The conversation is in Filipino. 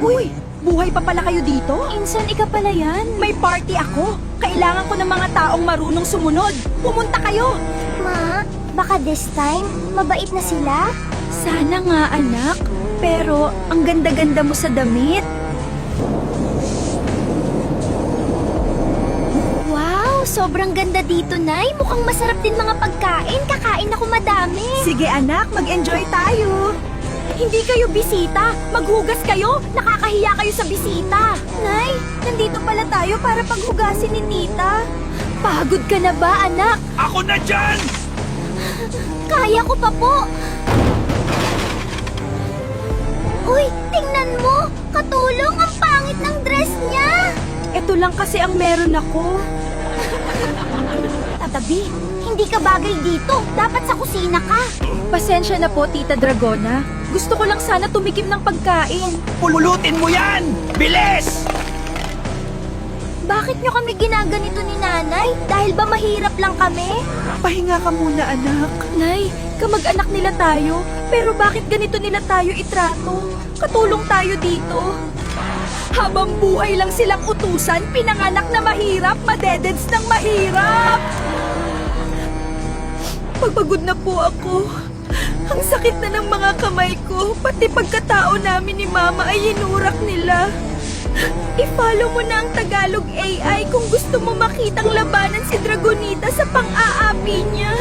Uy, buhay pa pala kayo dito? Insan, ika pala yan. May party ako. Kailangan ko ng mga taong marunong sumunod. Pumunta kayo. Ma, baka this time, mabait na sila? Sana nga, anak. Pero, ang ganda-ganda mo sa damit. Wow, sobrang ganda dito, Nay. Mukhang masarap din mga pagkain. Kakain ako madami. Sige, anak, mag-enjoy tayo. Hindi kayo bisita. Maghugas kayo. Nakakahiya kayo sa bisita. Nay, nandito pala tayo para paghugasin ni Tita. Pagod ka na ba, anak? Ako na dyan! Kaya ko pa po. Uy, tingnan mo. Katulong, ang pangit ng dress niya. Ito lang kasi ang meron ako. Tatabi, hindi ka bagay dito. Dapat sa kusina ka. Pasensya na po, Tita Dragona. Gusto ko lang sana tumikim ng pagkain. Pulutin mo yan! Bilis! Bakit nyo kami ginaganito ni Nanay? Dahil ba mahirap lang kami? Pahinga ka muna, anak. Nay, kamag-anak nila tayo. Pero bakit ganito nila tayo itrato? Katulong tayo dito. Habang buhay lang silang utusan, pinanganak na mahirap, madededs ng mahirap. Pagpagod na po ako. Ang sakit na ng mga kamay ko. Pati pagkatao namin ni Mama ay inurak nila. I-follow mo na ang Tagalog AI kung gusto mo makitang labanan si Dragonita sa pang-aapi niya.